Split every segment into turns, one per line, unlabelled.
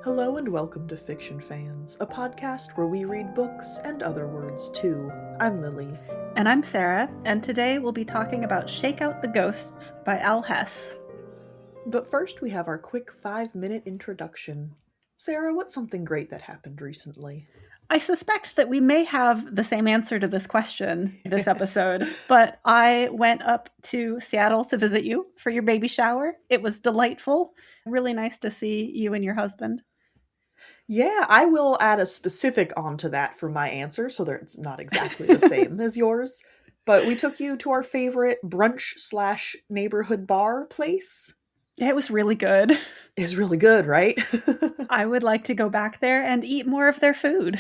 Hello and welcome to Fiction Fans, a podcast where we read books and other words too. I'm Lily.
And I'm Sarah, and today we'll be talking about Shake Out the Ghosts by Hess.
But first we have our quick 5-minute introduction. Sarah, what's something great that happened recently?
I suspect that we may have the same answer to this question this episode, but I went up to Seattle to visit you for your baby shower. It was delightful. Really nice to see you and your husband.
Yeah, I will add a specific onto that for my answer, so that it's not exactly the same as yours. But we took you to our favorite brunch/neighborhood bar place.
It was really good.
It's really good, right?
I would like to go back there and eat more of their food.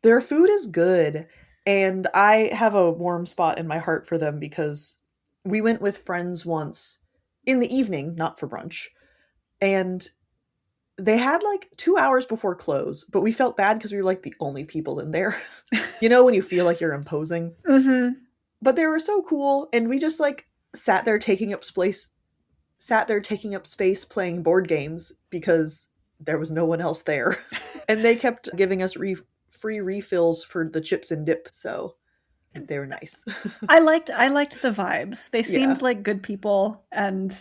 Their food is good, and I have a warm spot in my heart for them because we went with friends once in the evening, not for brunch, and they had like 2 hours before close, but we felt bad because we were like the only people in there. You know when you feel like you're imposing?
Mm-hmm.
But they were so cool, and we just like sat there taking up space playing board games because there was no one else there. And they kept giving us free refills for the chips and dip, so they were nice.
I liked the vibes. They seemed like good people and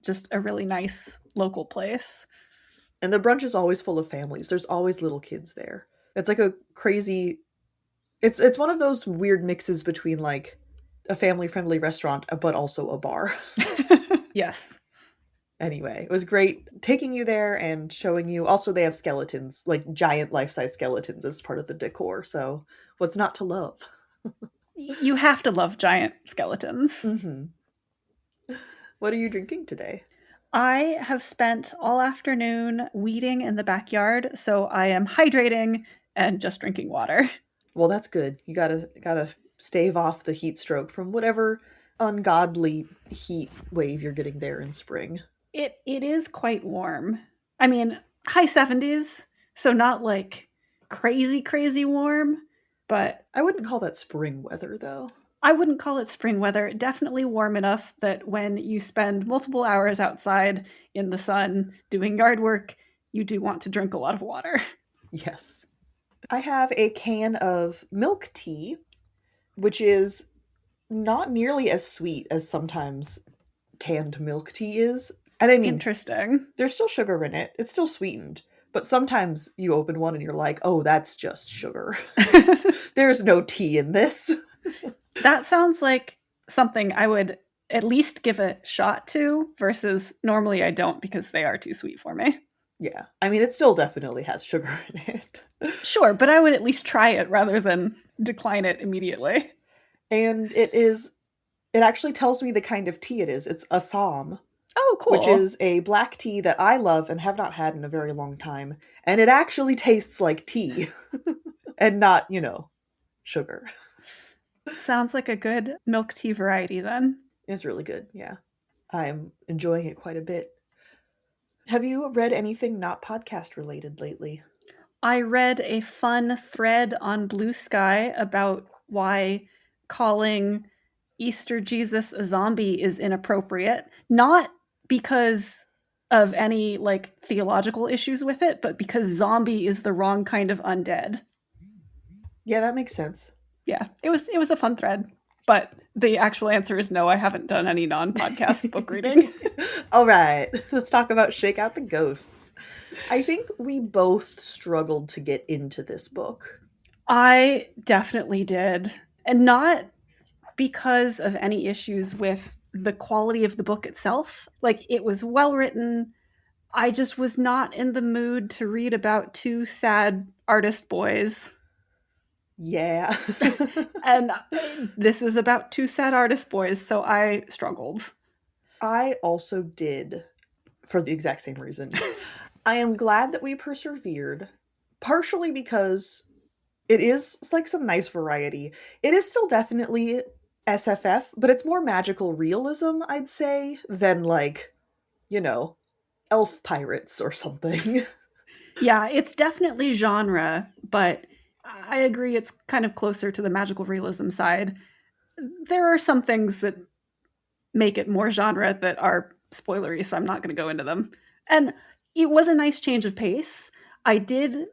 just a really nice local place.
And the brunch is always full of families. There's always little kids there. It's like a crazy... It's one of those weird mixes between like a family-friendly restaurant, but also a bar.
Yes.
Anyway, it was great taking you there and showing you. Also, they have skeletons, like giant life-size skeletons as part of the decor. So what's not to love?
You have to love giant skeletons.
Mm-hmm. What are you drinking today?
I have spent all afternoon weeding in the backyard, so I am hydrating and just drinking water.
Well, that's good. You gotta stave off the heat stroke from whatever ungodly heat wave you're getting there in spring.
It is quite warm. I mean, high 70s, so not like crazy warm, but
I wouldn't call that spring weather though.
I wouldn't call it spring weather. Definitely warm enough that when you spend multiple hours outside in the sun doing yard work, you do want to drink a lot of water.
Yes. I have a can of milk tea, which is not nearly as sweet as sometimes canned milk tea is. And I mean,
interesting.
There's still sugar in it. It's still sweetened. But sometimes you open one and you're like, oh, that's just sugar. There's no tea in this.
That sounds like something I would at least give a shot to versus normally I don't because they are too sweet for me.
Yeah. I mean, it still definitely has sugar in it.
Sure, but I would at least try it rather than decline it immediately.
And it actually tells me the kind of tea it is. It's Assam.
Oh, cool.
Which is a black tea that I love and have not had in a very long time. And it actually tastes like tea. And not, sugar.
Sounds like a good milk tea variety then.
It's really good, yeah. I'm enjoying it quite a bit. Have you read anything not podcast related lately?
I read a fun thread on Blue Sky about why calling Easter Jesus a zombie is inappropriate. Not because of any like theological issues with it, but because zombie is the wrong kind of undead.
Yeah, that makes sense.
Yeah, it was a fun thread, but the actual answer is no, I haven't done any non-podcast book reading.
All right, let's talk about Shake Out the Ghosts. I think we both struggled to get into this book.
I definitely did. And not because of any issues with the quality of the book itself. Like, it was well written. I just was not in the mood to read about two sad artist boys.
Yeah.
And this is about two sad artist boys, so I struggled.
I also did, for the exact same reason. I am glad that we persevered, partially because it is like some nice variety. It is still definitely SFF, but it's more magical realism, I'd say, than like, elf pirates or something.
Yeah, it's definitely genre, but I agree it's kind of closer to the magical realism side. There are some things that make it more genre that are spoilery, so I'm not going to go into them. And it was a nice change of pace. I did,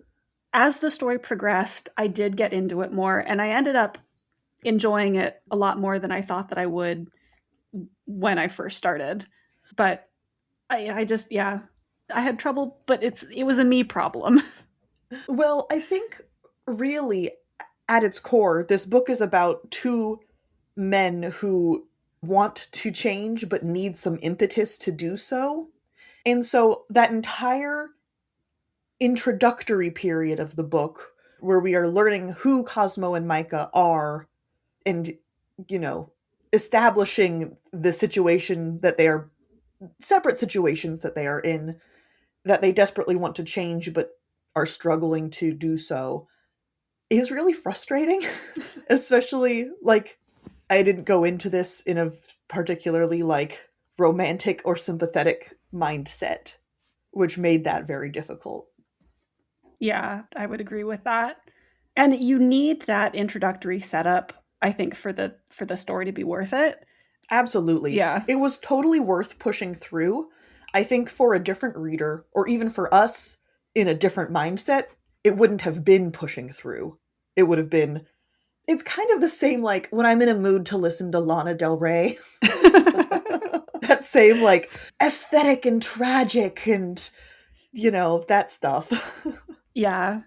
as the story progressed, I did get into it more, and I ended up enjoying it a lot more than I thought that I would when I first started. But I just, yeah, I had trouble, but it was a me problem.
Well, I think really at its core, this book is about two men who want to change but need some impetus to do so. And so that entire introductory period of the book, where we are learning who Cosmo and Micah are and, you know, establishing the situation that they are, separate situations that they are in, that they desperately want to change but are struggling to do so, is really frustrating. Especially, like, I didn't go into this in a particularly, like, romantic or sympathetic mindset, which made that very difficult.
Yeah, I would agree with that. And you need that introductory setup, I think, for the story to be worth it.
Absolutely.
Yeah.
It was totally worth pushing through. I think for a different reader, or even for us in a different mindset, it wouldn't have been pushing through. It would have been, it's kind of the same like when I'm in a mood to listen to Lana Del Rey. That same like aesthetic and tragic and, that stuff.
Yeah.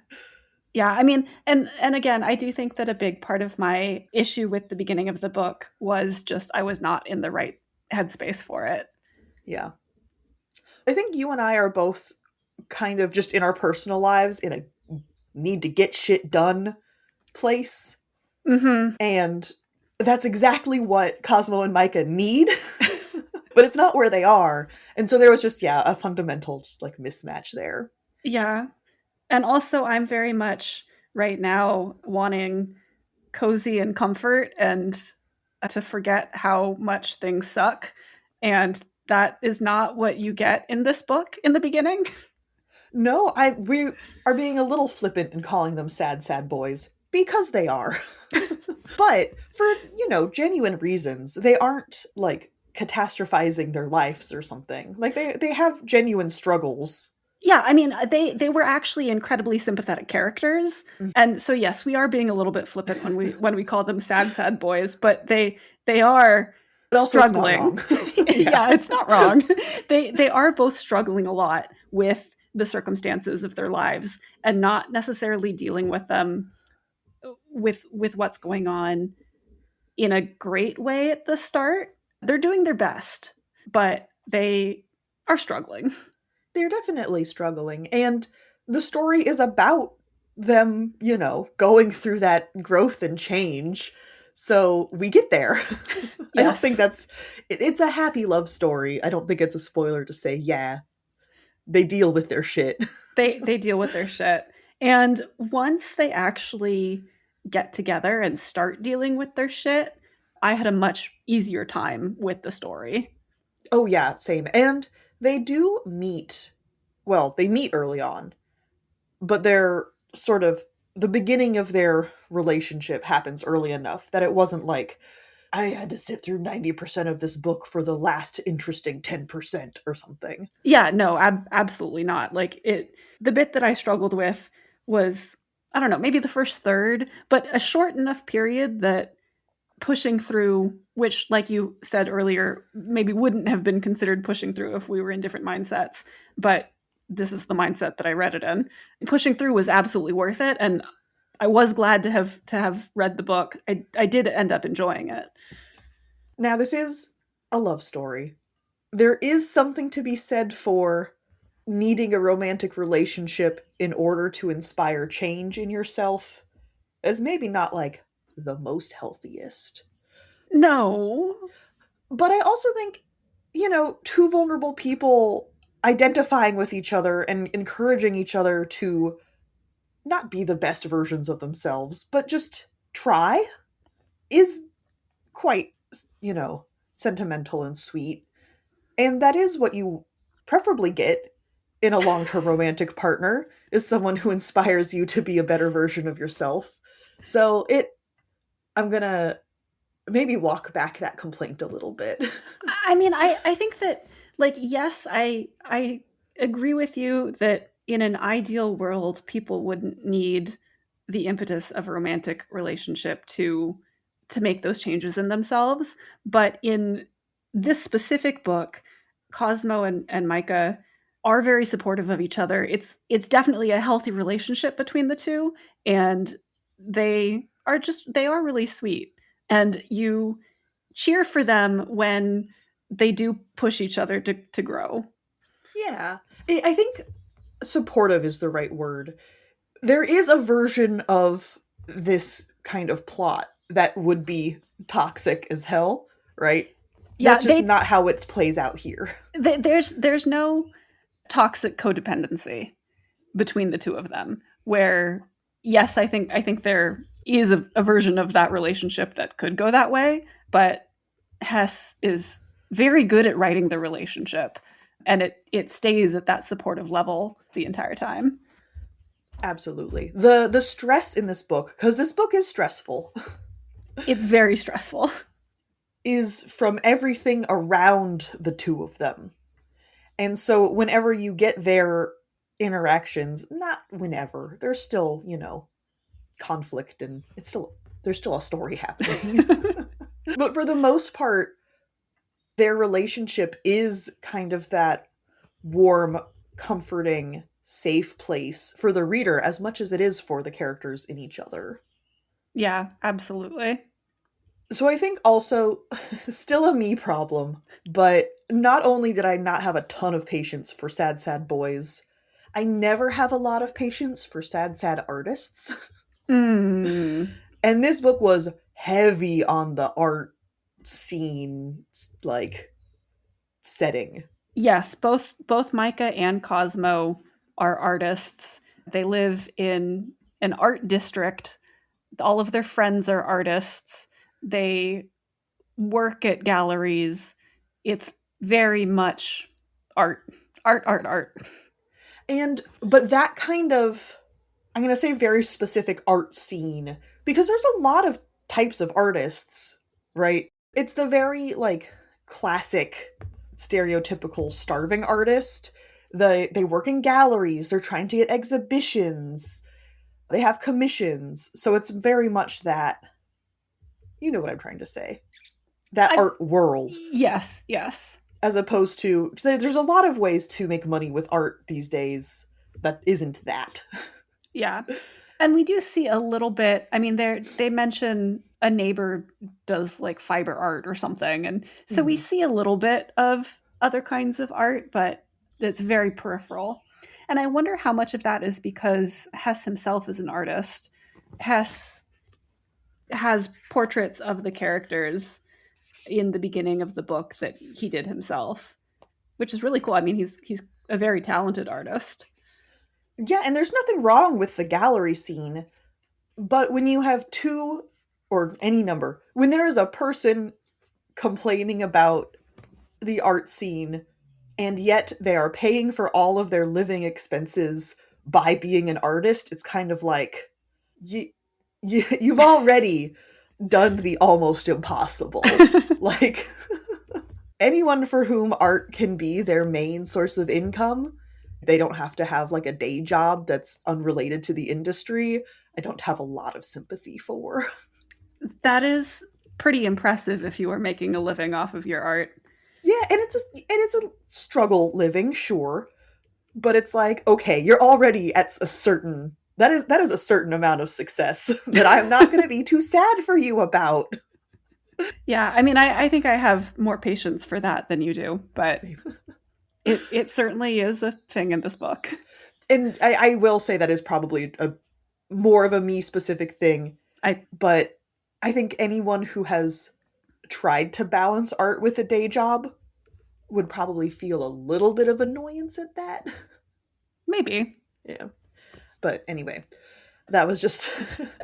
Yeah, I mean, and again, I do think that a big part of my issue with the beginning of the book was just I was not in the right headspace for it.
Yeah. I think you and I are both kind of just in our personal lives in a need to get shit done place.
Mhm.
And that's exactly what Cosmo and Micah need, but it's not where they are. And so there was just, yeah, a fundamental just like mismatch there.
Yeah. And also I'm very much right now wanting cozy and comfort and to forget how much things suck. And that is not what you get in this book in the beginning.
No, we are being a little flippant in calling them sad, sad boys because they are. But for, genuine reasons. They aren't like catastrophizing their lives or something. Like they have genuine struggles.
Yeah, I mean, they were actually incredibly sympathetic characters,
Mm.
and so yes, we are being a little bit flippant when we call them sad, sad boys, but they are
But also it's not
struggling.
wrong. Yeah.
Yeah, it's not wrong. They are both struggling a lot with the circumstances of their lives and not necessarily dealing with them with what's going on in a great way at the start. They're doing their best, but they are struggling.
They're definitely struggling. And the story is about them, going through that growth and change. So we get there. I don't think
Yes.
it's a happy love story. I don't think it's a spoiler to say, yeah, they deal with their shit.
They deal with their shit. And once they actually get together and start dealing with their shit, I had a much easier time with the story.
Oh, yeah, same. And they do meet, well, they meet early on, but they're sort of, the beginning of their relationship happens early enough that it wasn't like, I had to sit through 90% of this book for the last interesting 10% or something.
Yeah, no, absolutely not. Like the bit that I struggled with was, I don't know, maybe the first third, but a short enough period that pushing through, which, like you said earlier, maybe wouldn't have been considered pushing through if we were in different mindsets. But this is the mindset that I read it in. Pushing through was absolutely worth it, and I was glad to have read the book. I did end up enjoying it.
Now, this is a love story. There is something to be said for needing a romantic relationship in order to inspire change in yourself, as maybe not like the most healthiest.
No.
But I also think, two vulnerable people identifying with each other and encouraging each other to not be the best versions of themselves, but just try is quite, you know, sentimental and sweet. And that is what you preferably get in a long-term romantic partner, is someone who inspires you to be a better version of yourself. So I'm gonna maybe walk back that complaint a little bit.
I mean, I think that, like, yes, I agree with you that in an ideal world, people wouldn't need the impetus of a romantic relationship to make those changes in themselves. But in this specific book, Cosmo and Micah are very supportive of each other. It's definitely a healthy relationship between the two, and they are really sweet. And you cheer for them when they do push each other to grow.
Yeah. I think supportive is the right word. There is a version of this kind of plot that would be toxic as hell, right?
Yeah,
That's just not how it plays out here.
there's no toxic codependency between the two of them. Where yes, I think there is a version of that relationship that could go that way, but Hess is very good at writing the relationship, and it stays at that supportive level the entire time.
Absolutely. The stress in this book, because this book is stressful,
It's very stressful.
is from everything around the two of them. And so whenever you get their interactions, not whenever, there's still, conflict and there's still a story happening. But for the most part, their relationship is kind of that warm, comforting, safe place for the reader as much as it is for the characters in each other.
Yeah, absolutely.
So I think also, still a me problem, but not only did I not have a ton of patience for sad, sad boys, I never have a lot of patience for sad, sad artists.
Mm.
And this book was heavy on the art scene, like, setting.
Yes, both Micah and Cosmo are artists. They live in an art district. All of their friends are artists. They work at galleries. It's very much art, art, art, art.
But that kind of, I'm going to say very specific art scene, because there's a lot of types of artists, right? It's the very, like, classic, stereotypical starving artist. They work in galleries, they're trying to get exhibitions, they have commissions. So it's very much that, you know what I'm trying to say, that
I
art world.
yes, yes.
As opposed to, there's a lot of ways to make money with art these days that isn't that.
Yeah. And we do see a little bit. I mean, they mention a neighbor does like fiber art or something. And so we
Mhm.
see a little bit of other kinds of art, but it's very peripheral. And I wonder how much of that is because Hess himself is an artist. Hess has portraits of the characters in the beginning of the book that he did himself, which is really cool. I mean, he's a very talented artist.
Yeah, and there's nothing wrong with the gallery scene, but when you have two or any number, when there is a person complaining about the art scene and yet they are paying for all of their living expenses by being an artist, it's kind of like you've already done the almost impossible. Like, anyone for whom art can be their main source of income, they don't have to have like a day job that's unrelated to the industry, I don't have a lot of sympathy for.
That is pretty impressive if you are making a living off of your art.
Yeah, and it's a struggle living, sure, but it's like, okay, you're already at a certain, that is a certain amount of success that I'm not going to be too sad for you about.
Yeah, I mean, I think I have more patience for that than you do, but it certainly is a thing in this book.
And I will say that is probably a more of a me specific thing,
I
but I think anyone who has tried to balance art with a day job would probably feel a little bit of annoyance at that.
maybe.
Yeah. But anyway, that was just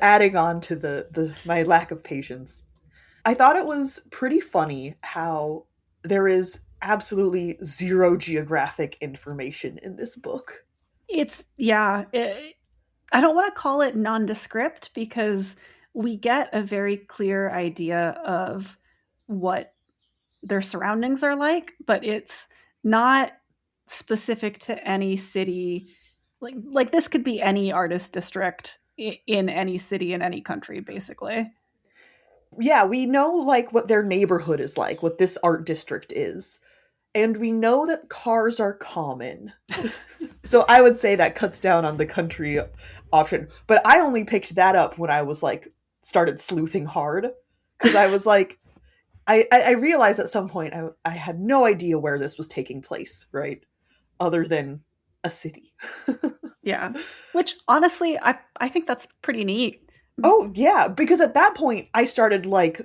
adding on to the my lack of patience. I thought it was pretty funny how there is absolutely zero geographic information in this book.
It's yeah, I don't want to call it nondescript because we get a very clear idea of what their surroundings are like, but it's not specific to any city Like this could be any artist district in any city in any country, basically.
Yeah, we know like what their neighborhood is like, what this art district is. And we know that cars are common. So I would say that cuts down on the country option. But I only picked that up when I was like started sleuthing hard. Because I was like, I realized at some point I had no idea where this was taking place, right? Other than a city.
Yeah. Which honestly, I think that's pretty neat.
Oh, yeah, because at that point I started like,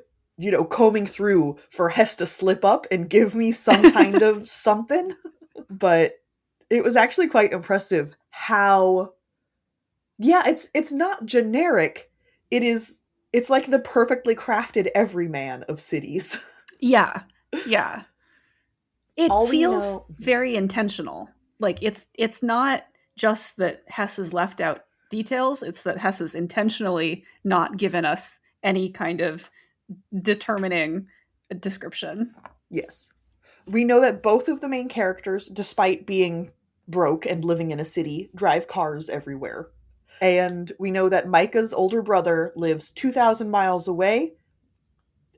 combing through for Hess to slip up and give me some kind of something. But it was actually quite impressive how yeah, it's not generic. It's like the perfectly crafted everyman of cities.
Yeah. Yeah. It
All we
feels
know
very intentional. Like it's not just that Hess has left out details, it's that Hess has intentionally not given us any kind of determining description.
yes. We know that both of the main characters, despite being broke and living in a city, drive cars everywhere. And we know that Micah's older brother lives 2,000 miles away,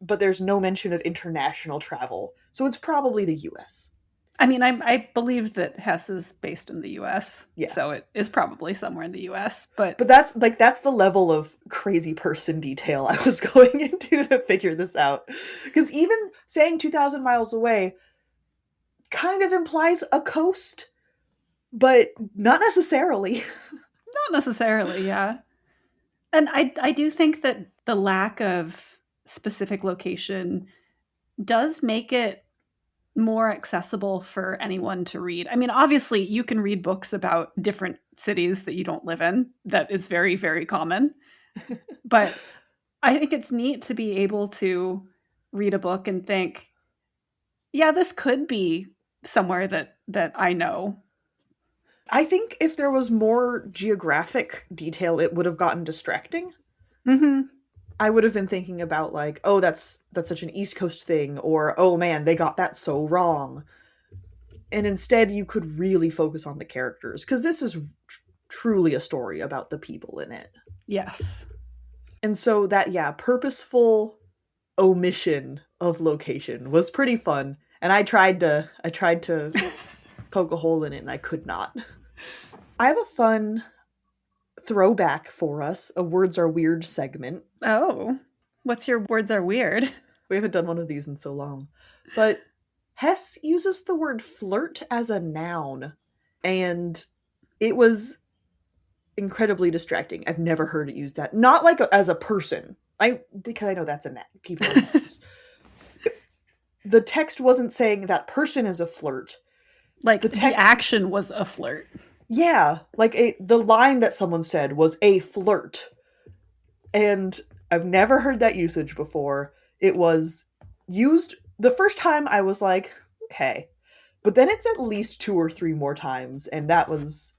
but there's no mention of international travel. So it's probably the US.
I mean, I believe that Hess is based in the US,
Yeah.
so it is probably somewhere in the US, but
But that's the level of crazy person detail I was going into to figure this out. Because even saying 2,000 miles away kind of implies a coast, but not necessarily.
not necessarily, yeah. And I do think that the lack of specific location does make it more accessible for anyone to read. I mean, obviously, you can read books about different cities that you don't live in. That is very, very common. But I think it's neat to be able to read a book and think, yeah, this could be somewhere that I know.
I think if there was more geographic detail, it would have gotten distracting.
Mm-hmm.
I would have been thinking about like, oh, that's such an East Coast thing, or oh man, they got that so wrong. And instead, you could really focus on the characters because this is truly a story about the people in it.
Yes.
And so that yeah, purposeful omission of location was pretty fun. And I tried to poke a hole in it and I could not. I have a fun throwback for us, a words are weird segment.
Oh, what's your words are weird?
We haven't done one of these in so long. But Hess uses the word flirt as a noun, and it was incredibly distracting. I've never heard it used that. Not like as a person. Because I know that's a noun. People are nouns. The text wasn't saying that person is a flirt.
Like
The text,
the action was a flirt.
yeah, like the line that someone said was a flirt. And I've never heard that usage before. It was used the first time I was like, okay. But then it's at least 2 or 3 more times and that was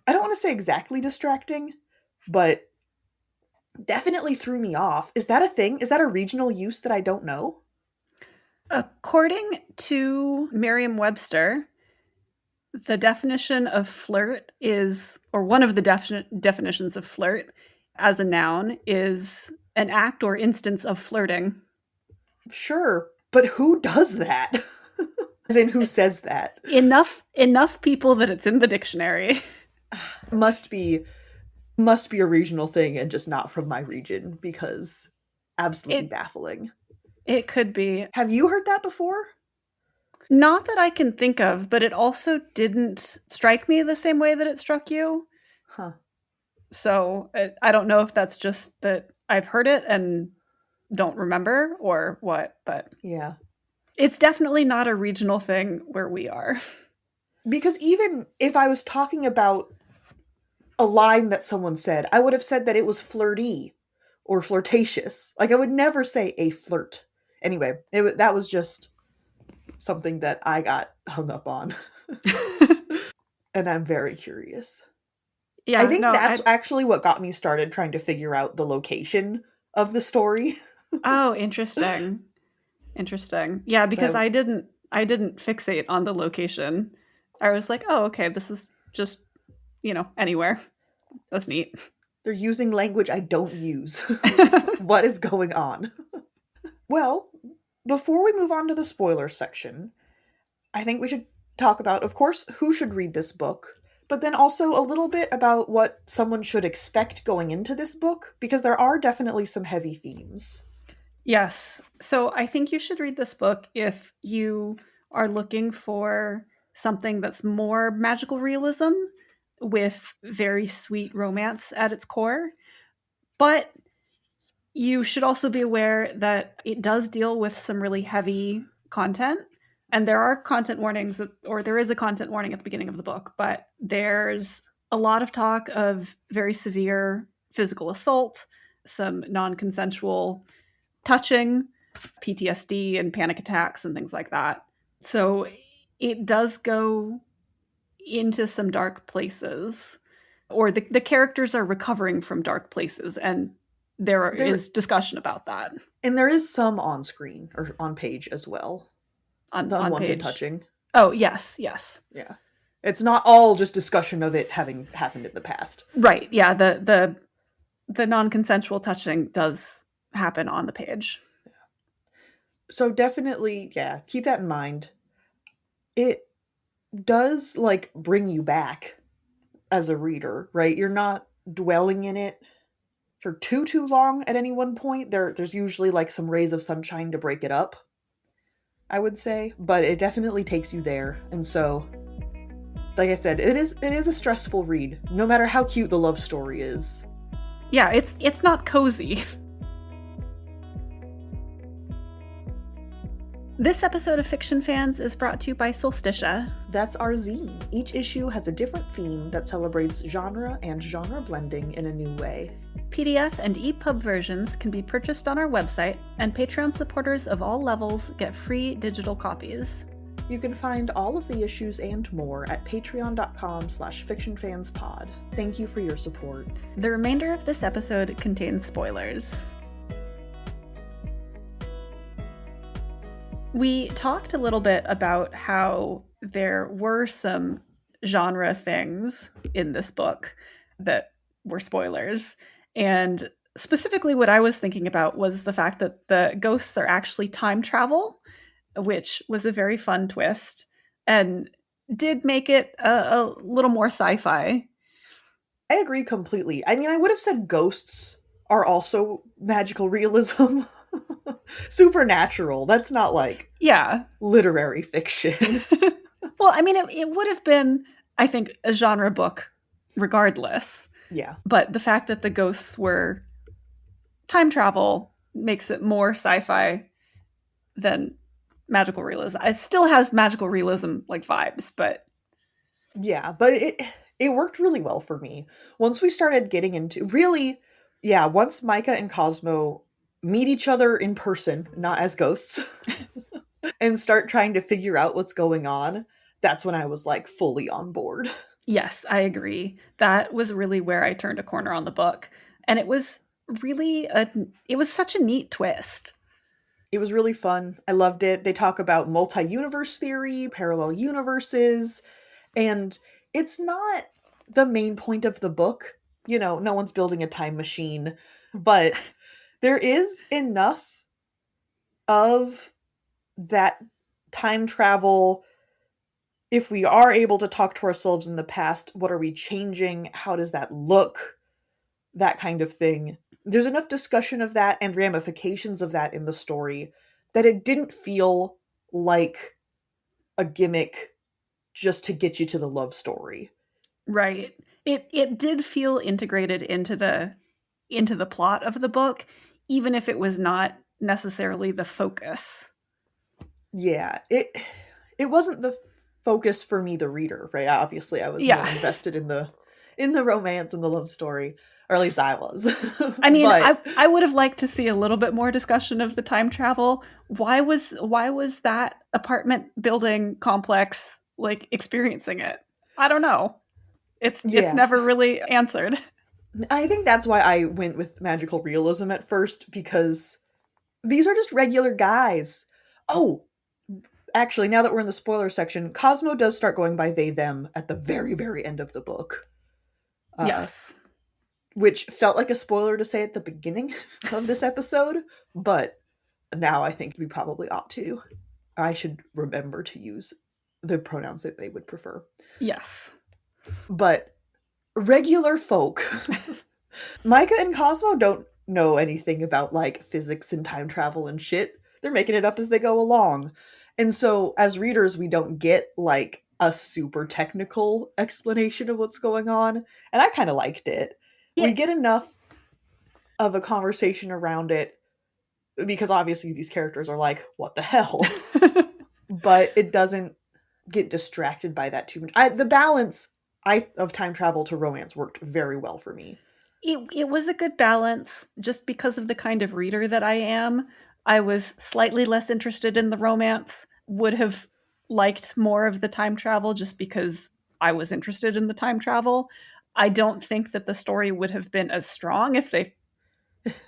I don't want to say exactly distracting, but definitely threw me off. Is that a thing? Is that a regional use that I don't know?
According to Merriam-Webster, the definition of flirt is, or one of the definitions of flirt as a noun is an act or instance of flirting.
Sure, but who does that? As in, who says that?
Enough people that it's in the dictionary.
Must be a regional thing and just not from my region because absolutely baffling.
It could be.
Have you heard that before?
Not that I can think of, but it also didn't strike me the same way that it struck you.
Huh.
So I don't know if that's just that I've heard it and don't remember or what, but
yeah.
It's definitely not a regional thing where we are.
Because even if I was talking about a line that someone said, I would have said that it was flirty or flirtatious. Like I would never say a flirt. Anyway, that was just something that I got hung up on. And I'm very curious.
Yeah,
I think that's actually what got me started trying to figure out the location of the story.
Oh, interesting. Interesting. Yeah, because I didn't fixate on the location. I was like, oh, okay, this is just anywhere. That's neat.
They're using language I don't use. What is going on? Well, before we move on to the spoiler section, I think we should talk about, of course, who should read this book, but then also a little bit about what someone should expect going into this book, because there are definitely some heavy themes.
Yes. So I think you should read this book if you are looking for something that's more magical realism with very sweet romance at its core. But you should also be aware that it does deal with some really heavy content. And there are content warnings, or there is a content warning at the beginning of the book, but there's a lot of talk of very severe physical assault, some non consensual touching, PTSD, and panic attacks, and things like that. So it does go into some dark places, or the characters are recovering from dark places, and there is discussion about that.
And there is some on screen or on page as well. The unwanted touching.
Oh, yes.
Yeah. It's not all just discussion of it having happened in the past.
Right. Yeah. The non-consensual touching does happen on the page.
Yeah. So definitely, keep that in mind. It does bring you back as a reader, right? You're not dwelling in it for too long at any one point. There's usually some rays of sunshine to break it up, I would say, but it definitely takes you there. And so, like I said, it is a stressful read, no matter how cute the love story is.
Yeah, it's not cozy. This episode of Fiction Fans is brought to you by Solsticia.
That's our zine. Each issue has a different theme that celebrates genre and genre blending in a new way.
PDF and EPUB versions can be purchased on our website, and Patreon supporters of all levels get free digital copies.
You can find all of the issues and more at patreon.com/fictionfanspod. Thank you for your support.
The remainder of this episode contains spoilers. We talked a little bit about how there were some genre things in this book that were spoilers. And specifically what I was thinking about was the fact that the ghosts are actually time travel, which was a very fun twist and did make it a little more sci-fi.
I agree completely. I mean, I would have said ghosts are also magical realism. Supernatural. That's not literary fiction.
Well, I mean, it would have been, I think, a genre book regardless.
Yeah.
But the fact that the ghosts were time travel makes it more sci-fi than magical realism. It still has magical realism vibes, but
yeah, but it worked really well for me. Once we started getting into once Micah and Cosmo meet each other in person, not as ghosts, and start trying to figure out what's going on, that's when I was fully on board.
Yes, I agree. That was really where I turned a corner on the book. And it was really it was such a neat twist.
It was really fun. I loved it. They talk about multi-universe theory, parallel universes, and it's not the main point of the book. No one's building a time machine, but there is enough of that time travel. If we are able to talk to ourselves in the past, what are we changing? How does that look? That kind of thing. There's enough discussion of that and ramifications of that in the story that it didn't feel like a gimmick just to get you to the love story.
Right. It did feel integrated into the plot of the book, even if it was not necessarily the focus.
Yeah, it wasn't the focus for me, the reader, right? Obviously, I was more invested in the romance and the love story, or at least I was.
I mean, I would have liked to see a little bit more discussion of the time travel. Why was that apartment building complex experiencing it? I don't know. It's never really answered.
I think that's why I went with magical realism at first, because these are just regular guys. Oh, actually, now that we're in the spoiler section, Cosmo does start going by they, them at the very, very end of the book. uh,
Yes.
which felt like a spoiler to say at the beginning of this episode, but now I think we probably ought to. I should remember to use the pronouns that they would prefer.
Yes.
But regular folk, Micah and Cosmo don't know anything about like physics and time travel and shit. They're making it up as they go along. And so as readers, we don't get like a super technical explanation of what's going on. And I kind of liked it. We
Yeah.
get enough of a conversation around it because obviously these characters are like, what the hell? But it doesn't get distracted by that too much. The balance of time travel to romance worked very well for me.
It was a good balance just because of the kind of reader that I am. I was slightly less interested in the romance, would have liked more of the time travel just because I was interested in the time travel. I don't think that the story would have been as strong if that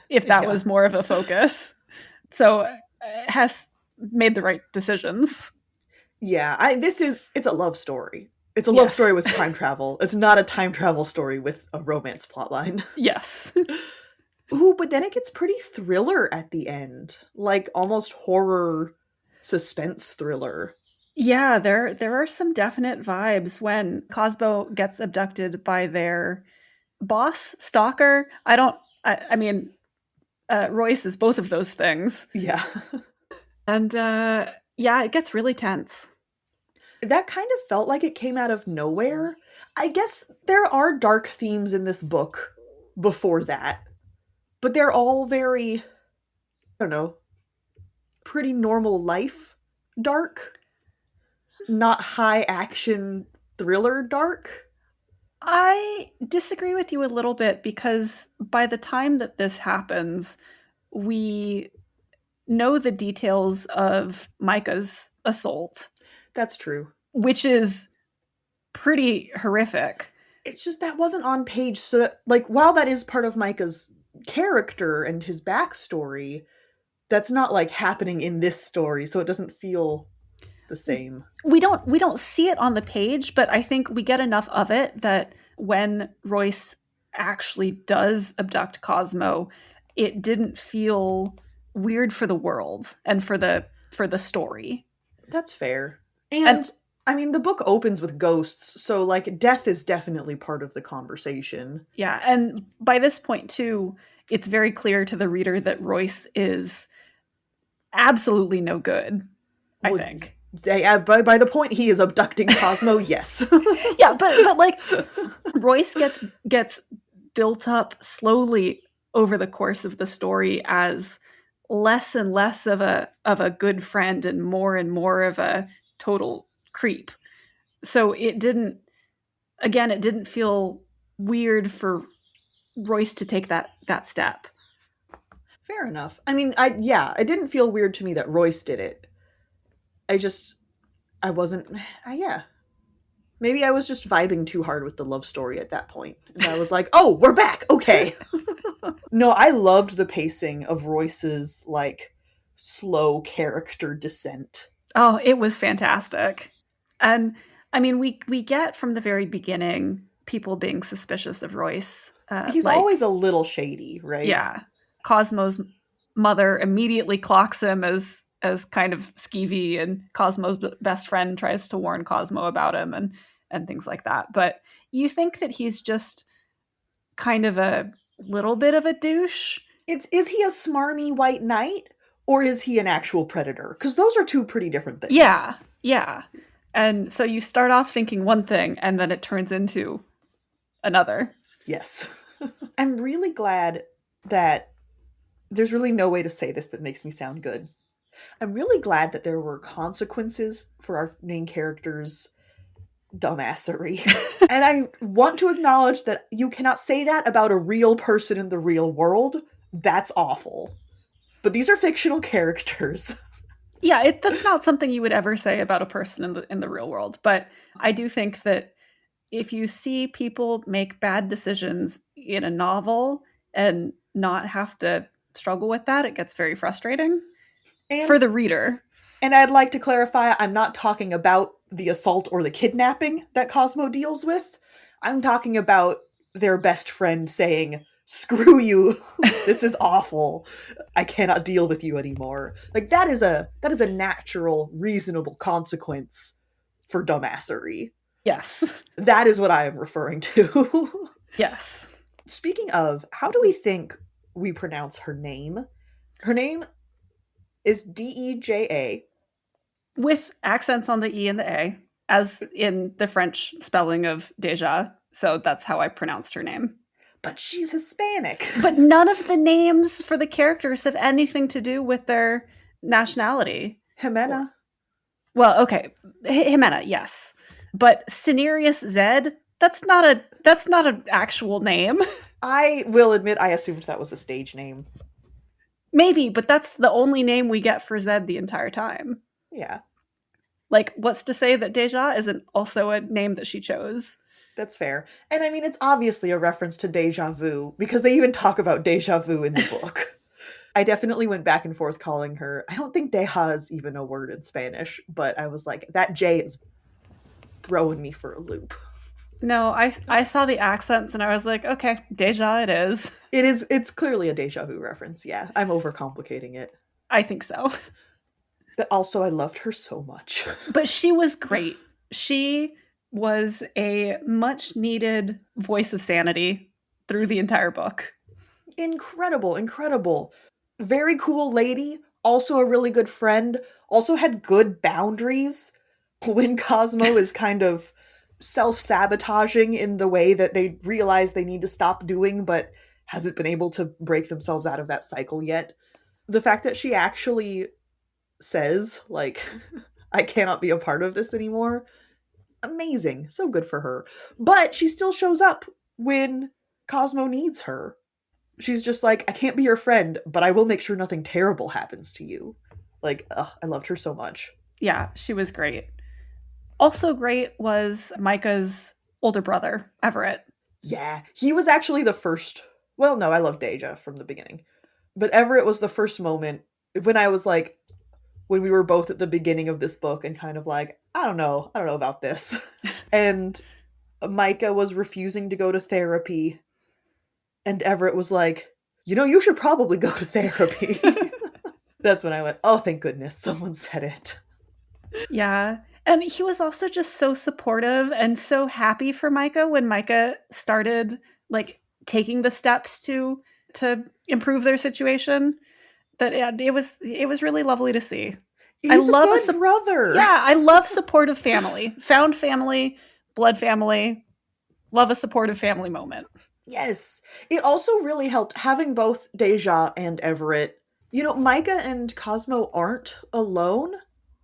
Yeah.
was more of a focus. So Hess made the right decisions.
Yeah, it's a love story. It's a love
Yes.
story with time travel. It's not a time travel story with a romance plotline.
Yes.
Ooh, but then it gets pretty thriller at the end. Like almost horror suspense thriller.
Yeah, there are some definite vibes when Cosmo gets abducted by their boss, stalker. I mean, Royce is both of those things.
Yeah.
And yeah, it gets really tense.
That kind of felt like it came out of nowhere. I guess there are dark themes in this book before that, but they're all very, I don't know, pretty normal life dark, not high action thriller dark.
I disagree with you a little bit because by the time that this happens, we know the details of Micah's assault,
That's true.
which is pretty horrific.
It's just that wasn't on page, so that, like, while that is part of Micah's character and his backstory, that's not like happening in this story, so it doesn't feel the same.
We don't see it on the page, but I think we get enough of it that when Royce actually does abduct Cosmo, it didn't feel weird for the world and for the story.
That's fair.
And
And I mean, the book opens with ghosts, so like death is definitely part of the conversation.
yeah, and by this point too, it's very clear to the reader that Royce is absolutely no good, I
Would
think.
by the point he is abducting Cosmo, yes.
Yeah, but like Royce gets built up slowly over the course of the story as less and less of a good friend and more of a total creep. So it didn't feel weird for Royce to take that step.
Fair enough. I mean, it didn't feel weird to me that Royce did it. I just I wasn't yeah. Maybe I was just vibing too hard with the love story at that point. And I was like, "Oh, we're back. Okay." No, I loved the pacing of Royce's like slow character descent.
Oh, it was fantastic. And I mean, we get from the very beginning people being suspicious of Royce.
He's always a little shady, right?
Yeah, Cosmo's mother immediately clocks him as kind of skeevy, and Cosmo's best friend tries to warn Cosmo about him and things like that. But you think that he's just kind of a little bit of a douche.
Is he a smarmy white knight or is he an actual predator? Because those are two pretty different things.
Yeah, yeah. And so you start off thinking one thing, and then it turns into another.
Yes. I'm really glad that there's really no way to say this that makes me sound good. I'm really glad that there were consequences for our main character's dumbassery. And I want to acknowledge that you cannot say that about a real person in the real world. That's awful. But these are fictional characters.
Yeah, that's not something you would ever say about a person in the real world. But I do think that if you see people make bad decisions in a novel and not have to struggle with that, it gets very frustrating for
And
the reader.
and I'd like to clarify, I'm not talking about the assault or the kidnapping that Cosmo deals with. I'm talking about their best friend saying, screw you, this is awful, I cannot deal with you anymore. Like, that is a natural, reasonable consequence for dumbassery.
Yes.
That is what I am referring to.
Yes.
Speaking of, how do we think we pronounce her name? Her name is Deja.
With accents on the E and the A, as in the French spelling of Deja. So that's how I pronounced her name.
But she's Hispanic.
But none of the names for the characters have anything to do with their nationality.
Jimena.
Well, okay, Jimena, yes, but Cenarius Zed, that's not an actual name.
I will admit, I assumed that was a stage name.
Maybe, but that's the only name we get for Zed the entire time.
Yeah.
Like, what's to say that Deja isn't also a name that she chose?
That's fair. And I mean, it's obviously a reference to deja vu, because they even talk about deja vu in the book. I definitely went back and forth calling her. I don't think deja is even a word in Spanish, but I was like, that J is throwing me for a loop.
No, I saw the accents and I was like, okay, Deja it is.
It's clearly a deja vu reference, yeah. I'm overcomplicating it.
I think so.
But also, I loved her so much.
But she was great. She was a much needed voice of sanity through the entire book.
Incredible, incredible. Very cool lady, also a really good friend, also had good boundaries when Cosmo is kind of self-sabotaging in the way that they realize they need to stop doing, but hasn't been able to break themselves out of that cycle yet. The fact that she actually says, like, I cannot be a part of this anymore, amazing. So good for her. But she still shows up when Cosmo needs her. She's just like, I can't be your friend, but I will make sure nothing terrible happens to you. Like, ugh, I loved her so much.
Yeah, she was great. Also great was Micah's older brother, Everett.
Yeah, he was actually the first. Well, no, I love Deja from the beginning. But Everett was the first moment when I was like, when we were both at the beginning of this book and kind of like, I don't know about this. And Micah was refusing to go to therapy. And Everett was like, you should probably go to therapy. That's when I went, oh, thank goodness, someone said it.
Yeah. And he was also just so supportive and so happy for Micah when Micah started, like, taking the steps to improve their situation. That it was really lovely to see.
He's a good brother.
Yeah, I love supportive family. Found family, blood family. Love a supportive family moment.
Yes. It also really helped having both Deja and Everett. Micah and Cosmo aren't alone.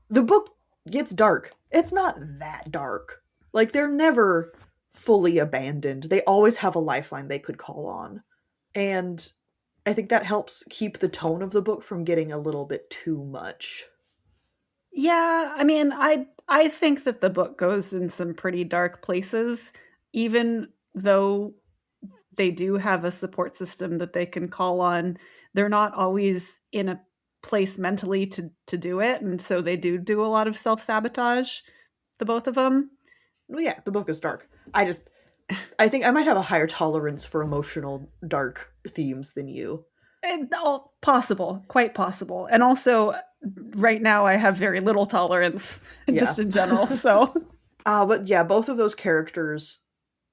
The book gets dark. It's not that dark. Like, they're never fully abandoned. They always have a lifeline they could call on. And I think that helps keep the tone of the book from getting a little bit too much.
Yeah, I mean, I think that the book goes in some pretty dark places, even though they do have a support system that they can call on. They're not always in a place mentally to do it, and so they do a lot of self-sabotage, the both of them.
Well, yeah, the book is dark. I think I might have a higher tolerance for emotional dark themes than you.
All possible, quite possible. And also, right now I have very little tolerance, just in general, so.
But yeah, both of those characters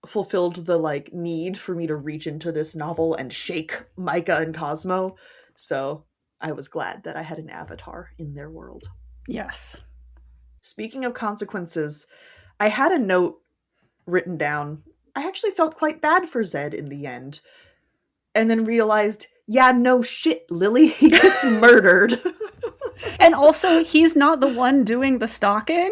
fulfilled the, like, need for me to reach into this novel and shake Micah and Cosmo, so I was glad that I had an avatar in their world.
Yes.
Speaking of consequences, I had a note written down. I actually felt quite bad for Zed in the end, and then realized, yeah, no shit, Lily, he gets murdered.
And also, he's not the one doing the stalking.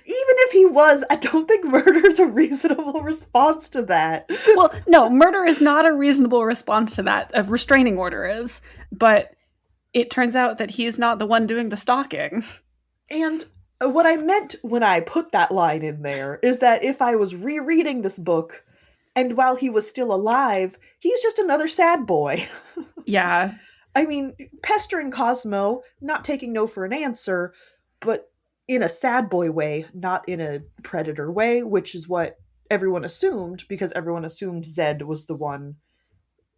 Even if he was, I don't think murder is a reasonable response to that.
Well, no, murder is not a reasonable response to that. A restraining order is. But it turns out that he's not the one doing the stalking.
And what I meant when I put that line in there is that if I was rereading this book, and while he was still alive, he's just another sad boy.
Yeah.
I mean, pestering Cosmo, not taking no for an answer, but in a sad boy way, not in a predator way, which is what everyone assumed, because everyone assumed Zed was the one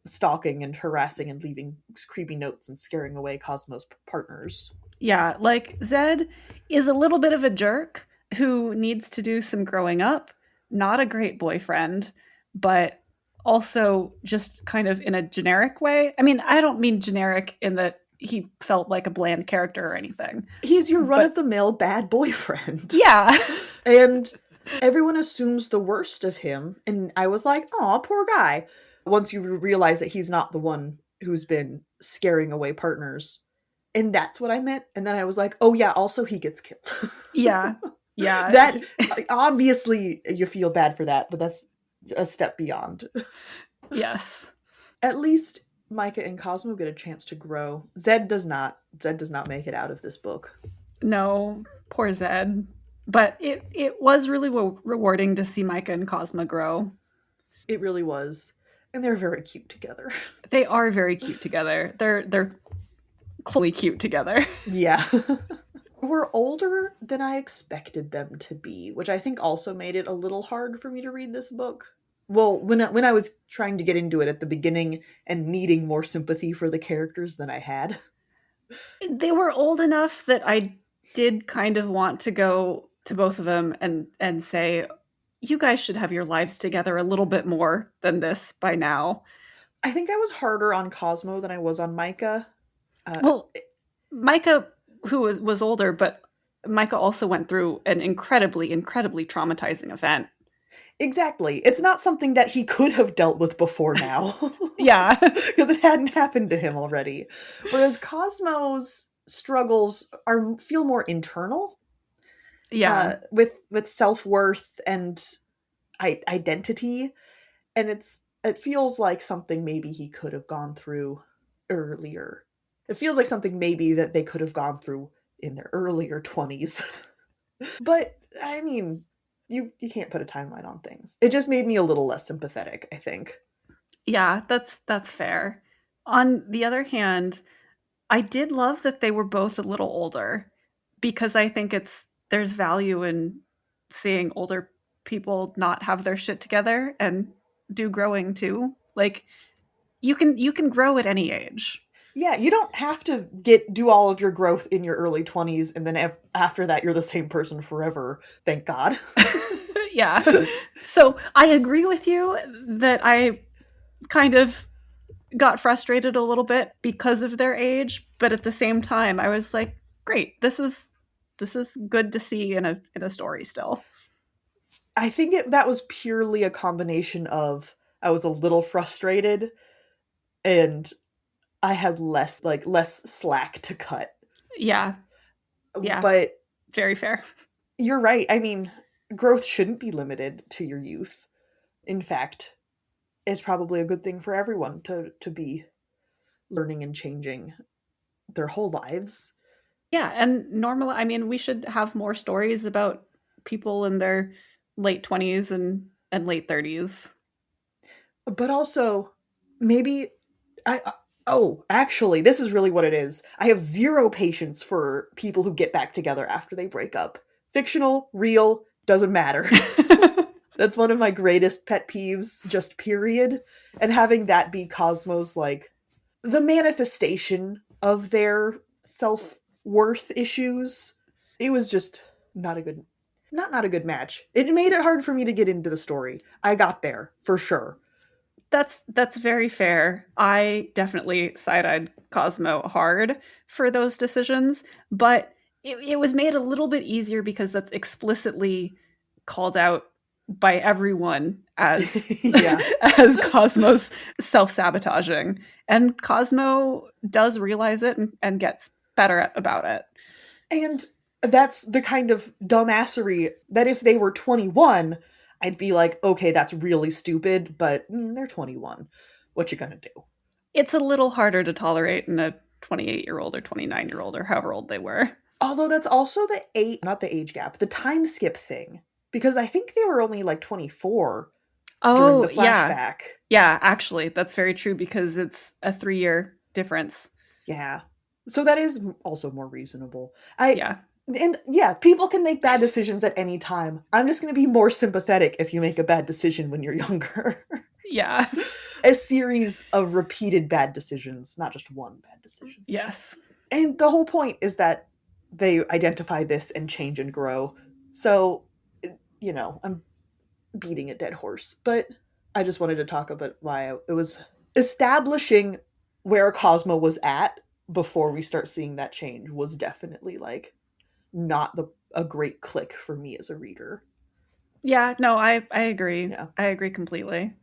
stalking and harassing and leaving creepy notes and scaring away Cosmo's partners.
Yeah, like Zed is a little bit of a jerk who needs to do some growing up, not a great boyfriend, but also just kind of in a generic way. I mean, I don't mean generic in that he felt like a bland character or anything,
He's your run of
but
the mill bad boyfriend.
yeah.
And everyone assumes the worst of him. And I was like, oh, poor guy. Once you realize that he's not the one who's been scaring away partners. And that's what I meant. And then I was like, oh, yeah, also he gets killed.
Yeah. Yeah.
That, obviously, you feel bad for that, but that's a step beyond.
Yes.
At least Micah and Cosmo get a chance to grow. Zed does not. Zed does not make it out of this book.
No, poor Zed. But it was really rewarding to see Micah and Cosmo grow.
It really was. And they're very cute together.
They are very cute together. They're clearly cute together.
Yeah. Were older than I expected them to be, which I think also made it a little hard for me to read this book. Well, when I was trying to get into it at the beginning and needing more sympathy for the characters than I had.
They were old enough that I did kind of want to go to both of them and say, you guys should have your lives together a little bit more than this by now.
I think I was harder on Cosmo than I was on Micah.
Well, Micah, who was older, but Micah also went through an incredibly, incredibly traumatizing event.
Exactly. It's not something that he could have dealt with before now.
Yeah.
Because it hadn't happened to him already. Whereas Cosmo's struggles feel more internal.
Yeah.
With self-worth and identity. And it feels like something maybe he could have gone through earlier. It feels like something maybe that they could have gone through in their earlier 20s. But, I mean, you can't put a timeline on things. It just made me a little less sympathetic, I think.
Yeah, that's fair. On the other hand, I did love that they were both a little older because I think there's value in seeing older people not have their shit together and do growing too. Like you can grow at any age.
Yeah, you don't have to do all of your growth in your early 20s and then after that you're the same person forever. Thank God.
Yeah. So I agree with you that I kind of got frustrated a little bit because of their age, but at the same time I was like, great, this is good to see in a story still.
I think that was purely a combination of I was a little frustrated and I had less slack to cut.
Yeah. Yeah.
But
very fair.
You're right. I mean, growth shouldn't be limited to your youth. In fact, it's probably a good thing for everyone to be learning and changing their whole lives.
Yeah, and normally, I mean, we should have more stories about people in their late 20s and late 30s.
But also, maybe oh, actually, this is really what it is. I have zero patience for people who get back together after they break up. Fictional, real, doesn't matter. That's one of my greatest pet peeves, just period. And having that be Cosmo's, like, the manifestation of their self-worth issues, it was just not a good, not a good match. It made it hard for me to get into the story. I got there, for sure.
That's very fair. I definitely side-eyed Cosmo hard for those decisions, but it was made a little bit easier because that's explicitly called out by everyone as as Cosmo's self-sabotaging. And Cosmo does realize it and gets better about it.
And that's the kind of dumbassery that if they were 21, I'd be like, okay, that's really stupid, but they're 21. What you gonna do?
It's a little harder to tolerate in a 28-year-old or 29-year-old or however old they were.
Although that's also not the age gap, the time skip thing. Because I think they were only like 24 during the flashback.
Yeah, actually, that's very true because it's a 3-year difference.
Yeah. So that is also more reasonable. And yeah, people can make bad decisions at any time. I'm just going to be more sympathetic if you make a bad decision when you're younger.
Yeah.
A series of repeated bad decisions, not just one bad decision.
Yes.
And the whole point is that they identify this and change and grow. So, I'm beating a dead horse, but I just wanted to talk about why it was establishing where Cosmo was at before we start seeing that change was definitely like not a great click for me as a reader.
Yeah, no, I agree.
Yeah.
I agree completely.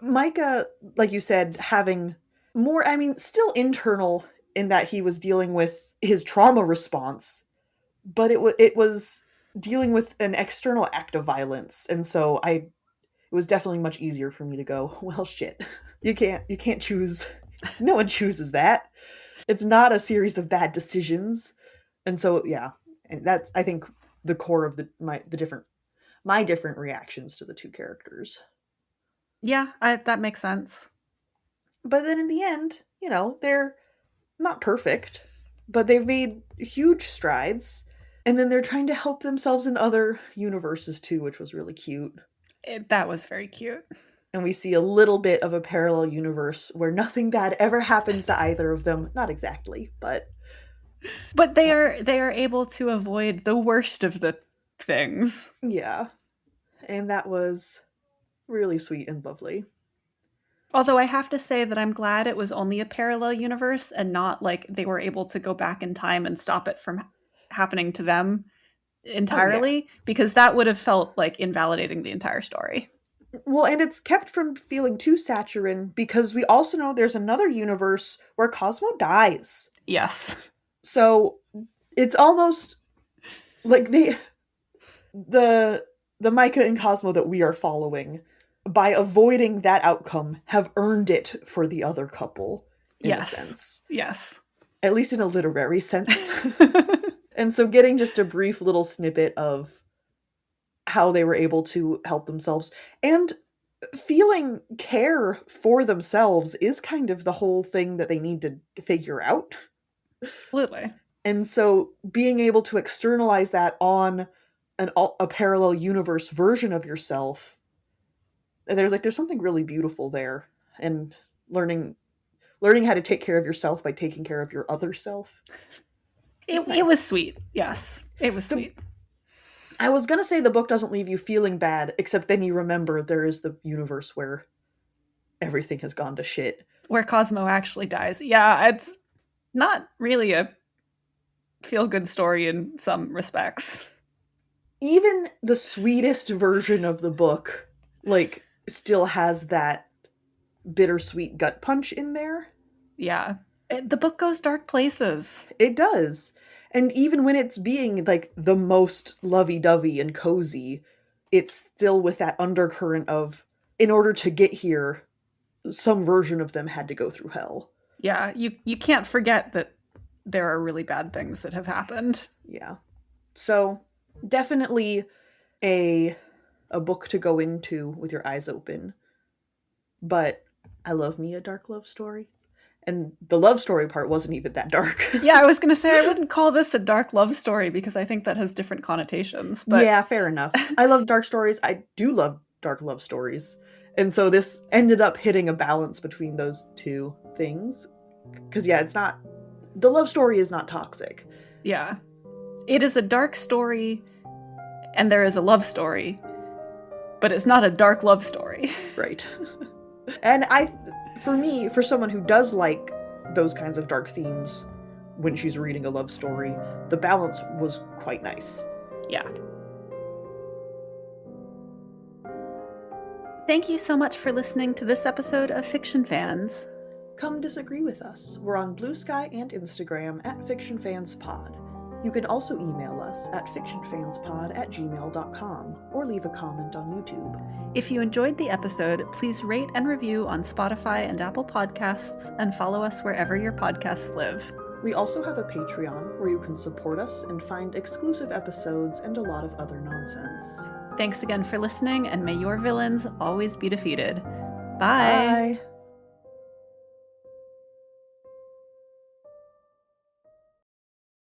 Micah, like you said, having more, still internal in that he was dealing with his trauma response, but it was dealing with an external act of violence. And so it was definitely much easier for me to go, well, shit, you can't choose. No one chooses that. It's not a series of bad decisions. And so, yeah, and that's, I think, the core of my different reactions to the two characters.
Yeah, that makes sense.
But then in the end, they're not perfect, but they've made huge strides. And then they're trying to help themselves in other universes too, which was really cute.
That was very cute.
And we see a little bit of a parallel universe where nothing bad ever happens to either of them. Not exactly, but
they are able to avoid the worst of the things.
Yeah. And that was really sweet and lovely.
Although I have to say that I'm glad it was only a parallel universe and not like they were able to go back in time and stop it from happening to them entirely, because that would have felt like invalidating the entire story.
Well, and it's kept from feeling too saccharine because we also know there's another universe where Cosmo dies.
Yes.
So it's almost like the Micah and Cosmo that we are following, by avoiding that outcome, have earned it for the other couple, in a sense.
Yes.
At least in a literary sense. And so getting just a brief little snippet of how they were able to help themselves and feeling care for themselves is kind of the whole thing that they need to figure out.
Absolutely.
And so being able to externalize that on a parallel universe version of yourself, there's something really beautiful there. And learning how to take care of yourself by taking care of your other self.
It was sweet. Yes, it was sweet.
I was going to say the book doesn't leave you feeling bad, except then you remember there is the universe where everything has gone to shit.
Where Cosmo actually dies. Yeah, it's not really a feel-good story in some respects.
Even the sweetest version of the book, still has that bittersweet gut punch in there.
Yeah. The book goes dark places.
It does. And even when it's being, the most lovey-dovey and cozy, it's still with that undercurrent of, in order to get here, some version of them had to go through hell.
Yeah, you can't forget that there are really bad things that have happened.
Yeah. So, definitely a book to go into with your eyes open. But I love me a dark love story. And the love story part wasn't even that dark.
Yeah, I was going to say I wouldn't call this a dark love story because I think that has different connotations. But
yeah, fair enough. I love dark stories. I do love dark love stories. And so this ended up hitting a balance between those two things. Because, yeah, it's not... The love story is not toxic.
Yeah. It is a dark story, and there is a love story. But it's not a dark love story.
Right. And for someone who does like those kinds of dark themes when she's reading a love story, the balance was quite nice.
Yeah. Thank you so much for listening to this episode of Fiction Fans.
Come disagree with us. We're on Blue Sky and Instagram at FictionFansPod. You can also email us at fictionfanspod@gmail.com or leave a comment on YouTube.
If you enjoyed the episode, please rate and review on Spotify and Apple Podcasts, and follow us wherever your podcasts live.
We also have a Patreon where you can support us and find exclusive episodes and a lot of other nonsense.
Thanks again for listening, and may your villains always be defeated. Bye!
Bye!